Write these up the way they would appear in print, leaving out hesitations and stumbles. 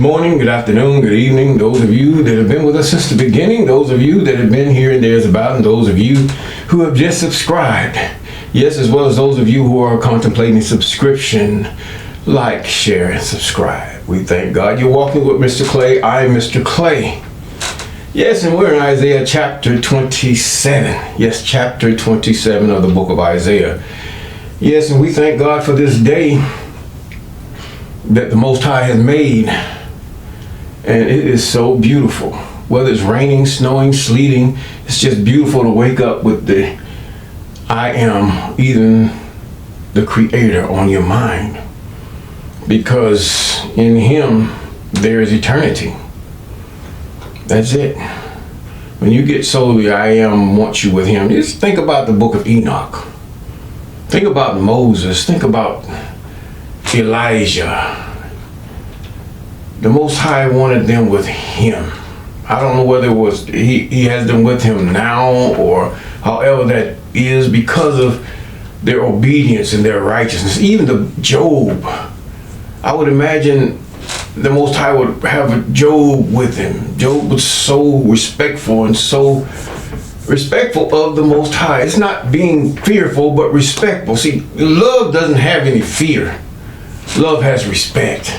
morning, good afternoon, good evening. Those of you that have been with us since the beginning, those of you that have been here and there's about, and those of you who have just subscribed. Yes, as well as those of you who are contemplating subscription. Like, share, and subscribe. We thank God you're walking with Mr. Clay. I'm Mr. Clay. Yes, and we're in Isaiah chapter 27. Yes, chapter 27 of the book of Isaiah. Yes, and we thank God for this day that the Most High has made. And it is so beautiful. Whether it's raining, snowing, sleeting, it's just beautiful to wake up with the I am, even the Creator, on your mind. Because in Him there is eternity. That's it. When you get solely I am wants you with Him, just think about the book of Enoch. Think about Moses. Think about Elijah. The Most High wanted them with Him. I don't know whether it was He has them with Him now or however that is, because of their obedience and their righteousness. Even the Job, I would imagine the Most High would have Job with him. Job was so respectful and so respectful of the Most High. It's not being fearful, but respectful. See, love doesn't have any fear. Love has respect.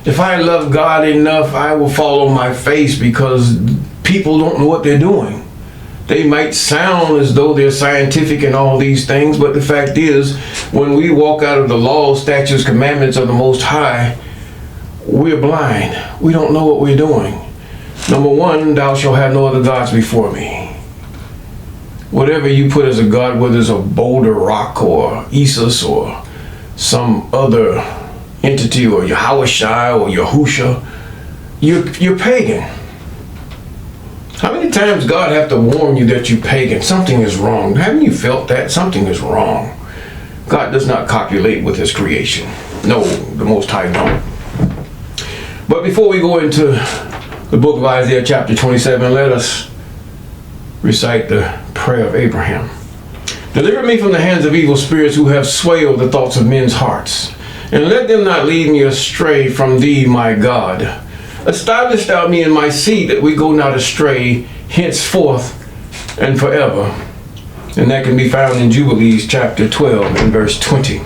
If I love God enough, I will fall on my face because people don't know what they're doing. They might sound as though they're scientific and all these things, but the fact is, when we walk out of the laws, statutes, commandments of the Most High, we're blind. We don't know what we're doing. Number one, thou shalt have no other gods before me. Whatever you put as a god, whether it's a boulder, rock, or Isis, or some other entity, or Yahushua, or Yahusha, you're pagan. How many times God have to warn you that you're pagan? Something is wrong. Haven't you felt that? Something is wrong. God does not copulate with His creation. No, the Most High don't. But before we go into the book of Isaiah chapter 27, let us recite the prayer of Abraham. Deliver me from the hands of evil spirits who have swayed the thoughts of men's hearts, and let them not lead me astray from Thee, my God. Establish Thou me in my seed, that we go not astray henceforth and forever. And that can be found in Jubilees chapter 12 and verse 20.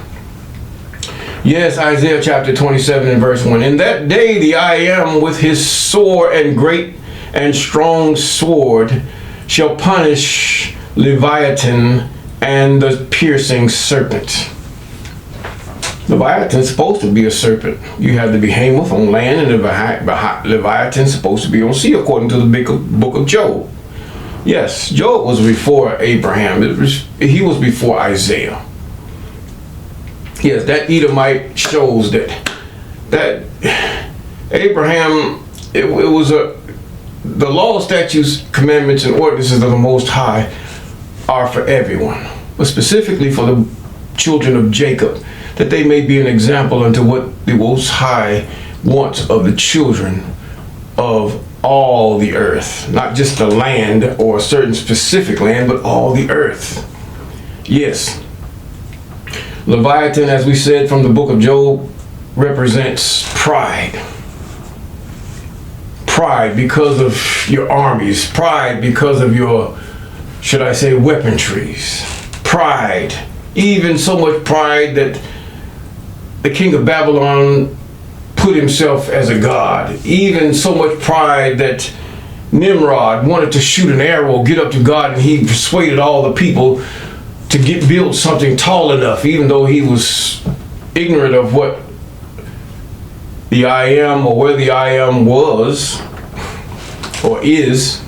Yes, Isaiah chapter 27 and verse 1. In that day the I am with his sore and great and strong sword shall punish Leviathan and the piercing serpent. Leviathan's supposed to be a serpent. You have the behemoth on land, and the Leviathan's supposed to be on sea, according to the book of Job. Yes, Job was before Abraham. He was before Isaiah. Yes, that Edomite shows that Abraham, it was the law, statutes, commandments, and ordinances of the Most High are for everyone, but specifically for the children of Jacob, that they may be an example unto what the Most High wants of the children of all the earth. Not just the land or a certain specific land, but all the earth. Yes. Leviathan, as we said from the book of Job, represents pride. Pride because of your armies. Pride because of your, should I say, weaponries. Pride. Even so much pride that the king of Babylon put himself as a god. Even so much pride that Nimrod wanted to shoot an arrow, get up to God, and he persuaded all the people to build something tall enough, even though he was ignorant of what the I am, or where the I am was or is.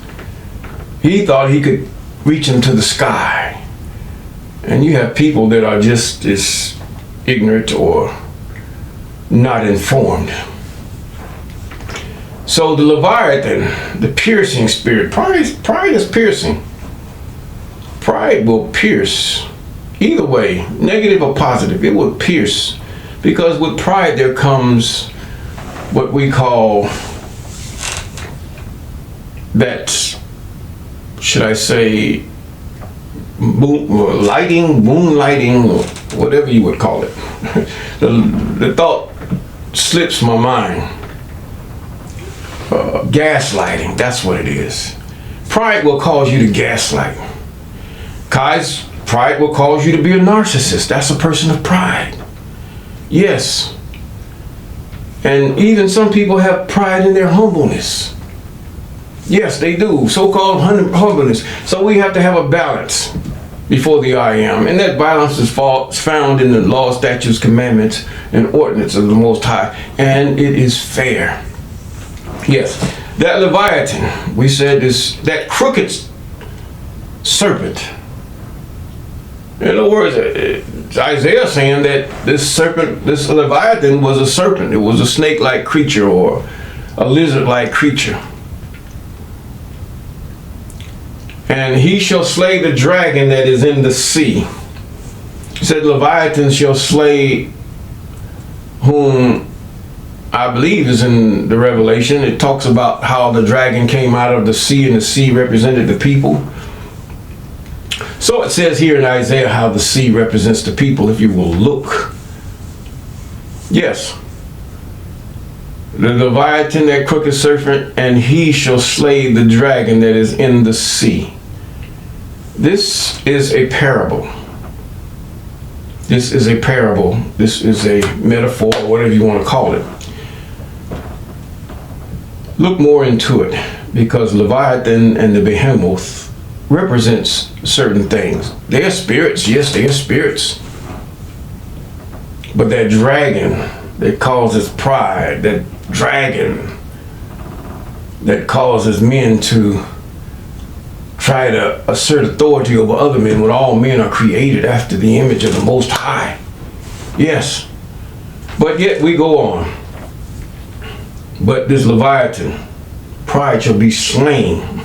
He thought he could reach into the sky. And you have people that are just as ignorant or not informed. So the Leviathan, the piercing spirit, pride is piercing. Pride will pierce. Either way, negative or positive, it will pierce. Because with pride there comes what we call that, should I say, moonlighting, or whatever you would call it. The thought slips my mind. gaslighting. That's what it is. Pride will cause you to gaslight. Guys, pride will cause you to be a narcissist. That's a person of pride. Yes. And even some people have pride in their humbleness. Yes, they do. So-called humbleness. So we have to have a balance before the I am. And that balance is found in the law, statutes, commandments, and ordinance of the Most High. And it is fair. Yes. That Leviathan, we said, is that crooked serpent. In other words, Isaiah saying that this serpent, this Leviathan was a serpent. It was a snake-like creature or a lizard-like creature. And he shall slay the dragon that is in the sea. He said, Leviathan shall slay whom I believe is in the Revelation. It talks about how the dragon came out of the sea and the sea represented the people. So it says here in Isaiah how the sea represents the people, if you will look. Yes. The Leviathan, that crooked serpent, and he shall slay the dragon that is in the sea. This is a parable. This is a parable. This is a metaphor, whatever you want to call it. Look more into it, because Leviathan and the Behemoth represents certain things. They are spirits. Yes, they are spirits. But that dragon that causes pride, that dragon that causes men to try to assert authority over other men when all men are created after the image of the Most High. Yes. But yet we go on. But this Leviathan, pride shall be slain.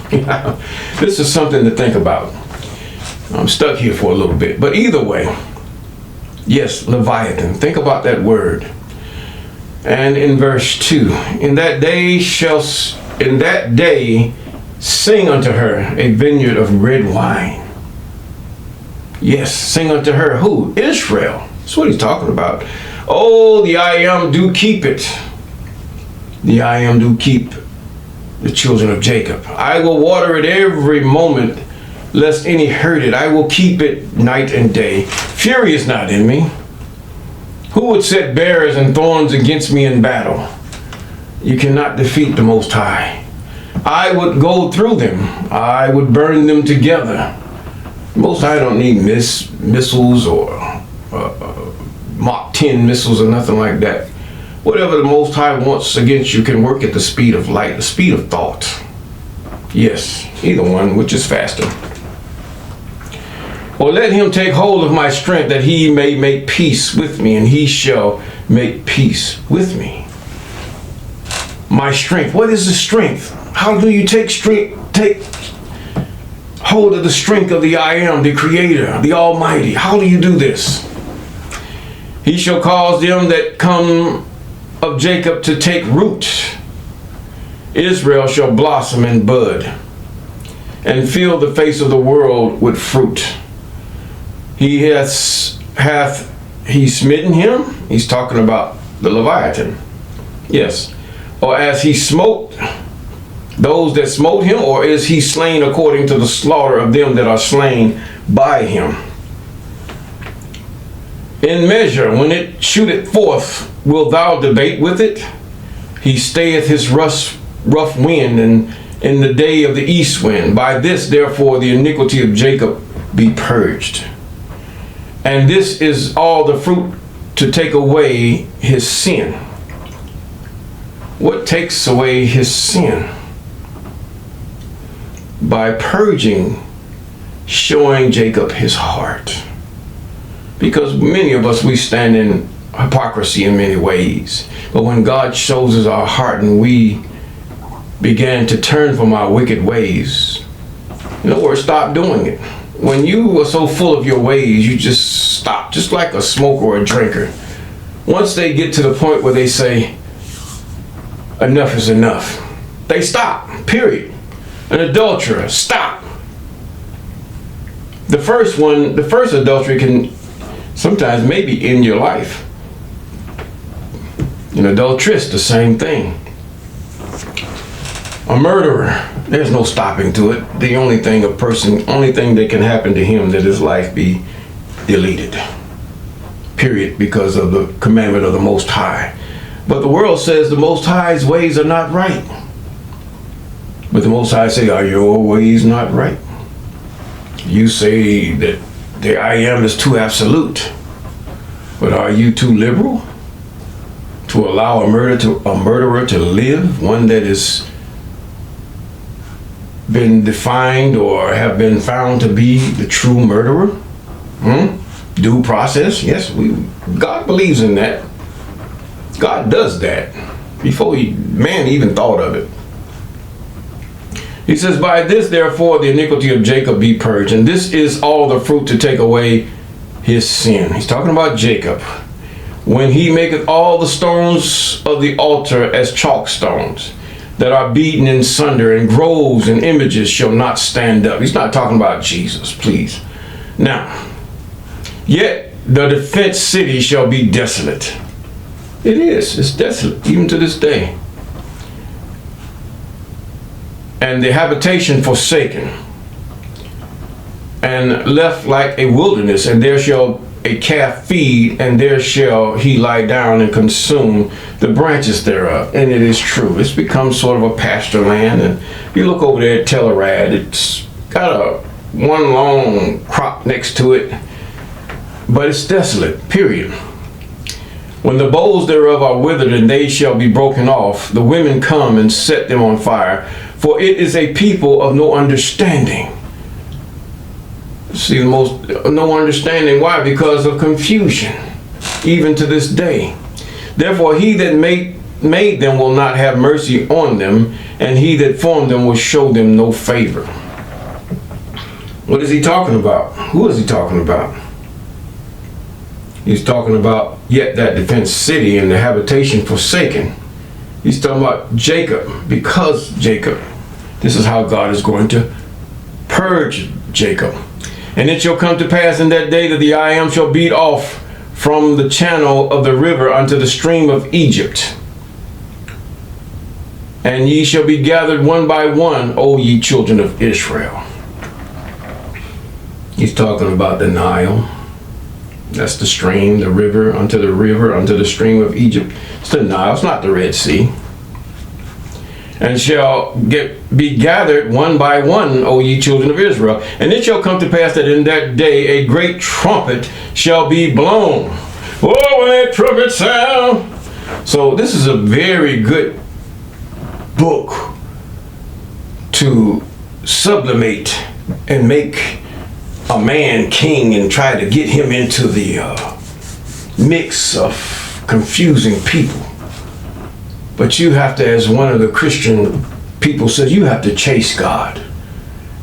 This is something to think about. I'm stuck here for a little bit. But either way, yes, Leviathan. Think about that word. And in verse 2, in that day sing unto her a vineyard of red wine. Yes, sing unto her who? Israel. That's what he's talking about. Oh, the I am do keep it. The I am do keep the children of Jacob. I will water it every moment, lest any hurt it. I will keep it night and day. Fury is not in me. Who would set bears and thorns against me in battle? You cannot defeat the Most High. I would go through them. I would burn them together. The Most High don't need missiles or Mach 10 missiles or nothing like that. Whatever the Most High wants against you can work at the speed of light, the speed of thought. Yes, either one, which is faster. Or let him take hold of my strength, that he may make peace with me, and he shall make peace with me. My strength. What is the strength? How do you take hold of the strength of the I am, the Creator, the Almighty? How do you do this? He shall cause them that come of Jacob to take root. Israel shall blossom and bud, and fill the face of the world with fruit. Hath he smitten him? He's talking about the Leviathan. Yes. Or as he smote those that smote him, or is he slain according to the slaughter of them that are slain by him? In measure, when it shooteth forth, wilt thou debate with it? He stayeth his rough wind, and in the day of the east wind. By this, therefore, the iniquity of Jacob be purged. And this is all the fruit to take away his sin. What takes away his sin? By purging, showing Jacob his heart. Because many of us, we stand in hypocrisy in many ways. But when God shows us our heart and we begin to turn from our wicked ways, in other words, stop doing it. When you are so full of your ways, you just stop, just like a smoker or a drinker. Once they get to the point where they say, enough is enough, they stop, period. An adulterer, stop. The first adultery can sometimes maybe end your life. An adulteress, the same thing. A murderer, there's no stopping to it. The only thing that can happen to him, that his life be deleted. Period, because of the commandment of the Most High. But the world says the Most High's ways are not right. But the Most High say, are your ways not right? You say that the I am is too absolute. But are you too liberal to allow a murderer to live, one that has been defined or have been found to be the true murderer? Due process? Yes, God believes in that. God does that before man even thought of it. He says, by this therefore the iniquity of Jacob be purged, and this is all the fruit to take away his sin. He's talking about Jacob. When he maketh all the stones of the altar as chalk stones that are beaten in sunder, and groves and images shall not stand up. He's not talking about Jesus, please. Now, yet the defense city shall be desolate. It is. It's desolate, even to this day. And the habitation forsaken, and left like a wilderness, and there shall a calf feed, and there shall he lie down and consume the branches thereof. And it is true. It's become sort of a pasture land. And you look over there at Tellerad, it's got one long crop next to it, but it's desolate, period. When the boughs thereof are withered, and they shall be broken off, the women come and set them on fire, for it is a people of no understanding. See, no understanding. Why? Because of confusion, even to this day. Therefore, he that made them will not have mercy on them, and he that formed them will show them no favor. What is he talking about? Who is he talking about? He's talking about yet that defense city and the habitation forsaken. He's talking about Jacob, because Jacob. This is how God is going to purge Jacob. And it shall come to pass in that day that the I am shall beat off from the channel of the river unto the stream of Egypt. And ye shall be gathered one by one, O ye children of Israel. He's talking about the Nile. That's the stream, the river, unto the stream of Egypt. It's the Nile, it's not the Red Sea. And shall be gathered one by one, O ye children of Israel. And it shall come to pass that in that day a great trumpet shall be blown. Oh, when that trumpet sound. So this is a very good book to sublimate and make a man king and try to get him into the mix of confusing people. But you have to, as one of the Christian people says, you have to chase God.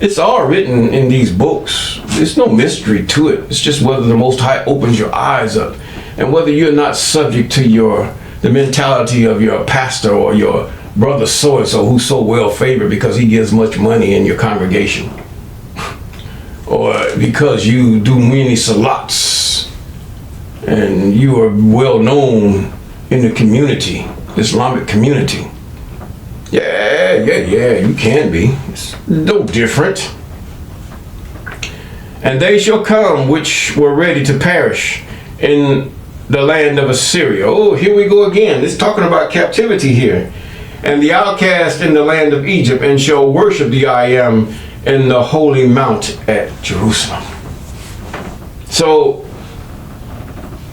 It's all written in these books. There's no mystery to it. It's just whether the Most High opens your eyes up, and whether you're not subject to the mentality of your pastor or your brother so-and-so who's so well favored because he gives much money in your congregation. Or because you do many salats and you are well known in the community, Islamic community. Yeah, you can be. It's no different. And they shall come which were ready to perish in the land of Assyria. Oh, here we go again. It's talking about captivity here. And the outcast in the land of Egypt, and shall worship the I am in the holy mount at Jerusalem. So,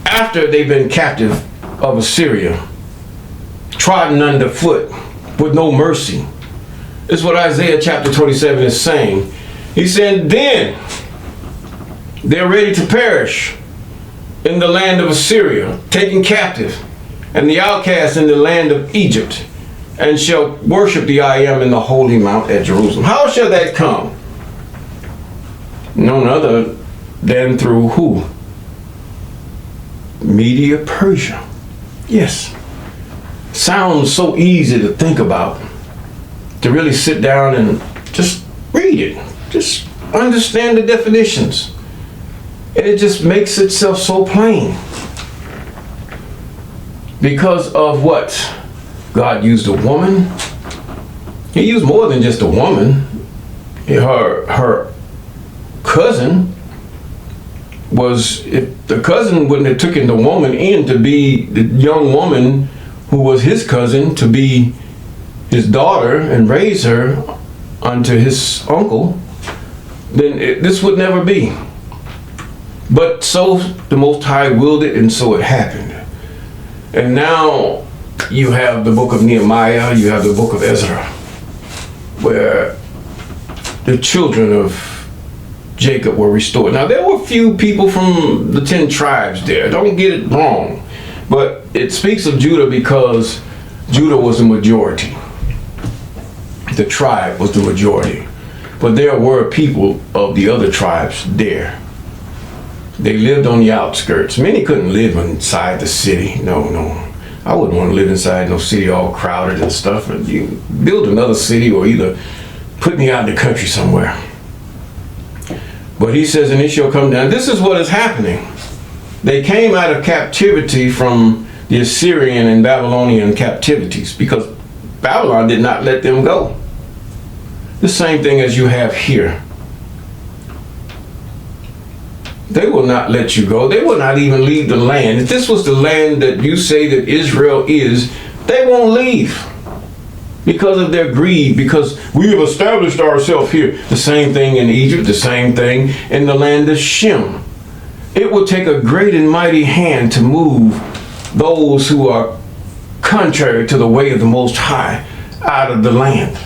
after they've been captive of Assyria, trodden underfoot with no mercy, is what Isaiah chapter 27 is saying. He said, then they're ready to perish in the land of Assyria, taken captive, and the outcast in the land of Egypt, and shall worship the I am in the holy mount at Jerusalem. How shall that come? None other than through who? Media Persia. Yes. Sounds so easy to think about, to really sit down and just read it, just understand the definitions, and it just makes itself so plain. Because of what? God used a woman He used more than just a woman. Her cousin was, if the cousin wouldn't have taken the woman in to be the young woman who was his cousin, to be his daughter and raise her unto his uncle, then this would never be. But so the Most High willed it, and so it happened. And now you have the book of Nehemiah, you have the book of Ezra, where the children of Jacob were restored. Now there were few people from the 10 tribes there, don't get it wrong, but it speaks of Judah because Judah was the majority. The tribe was the majority. But there were people of the other tribes there. They lived on the outskirts. Many couldn't live inside the city. No. I wouldn't want to live inside no city all crowded and stuff. And you build another city, or either put me out in the country somewhere. But he says, and it shall come down. This is what is happening. They came out of captivity from the Assyrian and Babylonian captivities because Babylon did not let them go. The same thing as you have here. They will not let you go. They will not even leave the land. If this was the land that you say that Israel is, they won't leave because of their greed, because we have established ourselves here. The same thing in Egypt, the same thing in the land of Shem. It will take a great and mighty hand to move those who are contrary to the way of the Most High out of the land.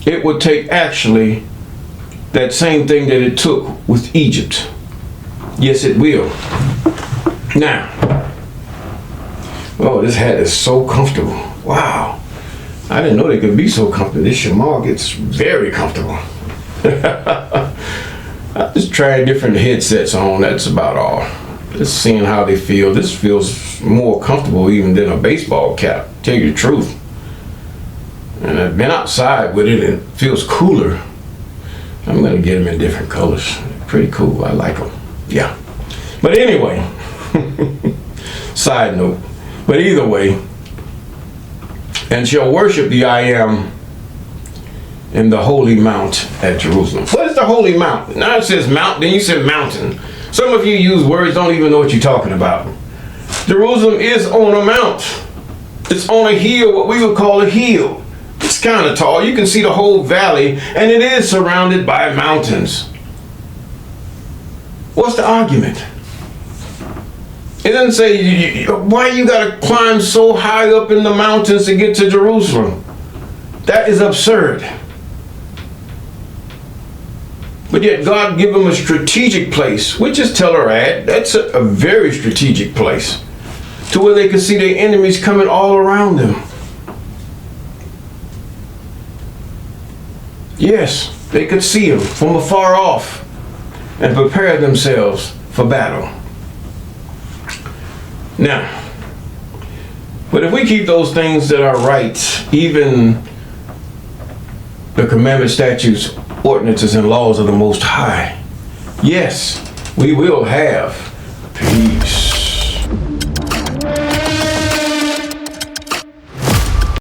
It would take actually that same thing that it took with Egypt. Yes, it will. Now, oh, this hat is so comfortable. Wow. I didn't know they could be so comfortable. This Shamar gets very comfortable. I just tried different headsets on, that's about all. Just seeing how they feel. This feels more comfortable even than a baseball cap, tell you the truth. And I've been outside with it and it feels cooler. I'm gonna get them in different colors. Pretty cool, I like them. Yeah. But anyway, side note. But either way, and shall worship the I Am in the holy mount at Jerusalem. What is the holy mount? Now it says mount, then you said mountain. Some of you use words, don't even know what you're talking about. Jerusalem is on a mount. It's on a hill, what we would call a hill. It's kind of tall. You can see the whole valley, and it is surrounded by mountains. What's the argument? It doesn't say, why you got to climb so high up in the mountains to get to Jerusalem? That is absurd. But yet God give them a strategic place, which is Tel-Arad. That's a very strategic place, to where they can see their enemies coming all around them. Yes, they could see them from afar off and prepare themselves for battle. Now, but if we keep those things that are right, even the commandments, statutes, ordinances, and laws of the Most High, yes, we will have peace.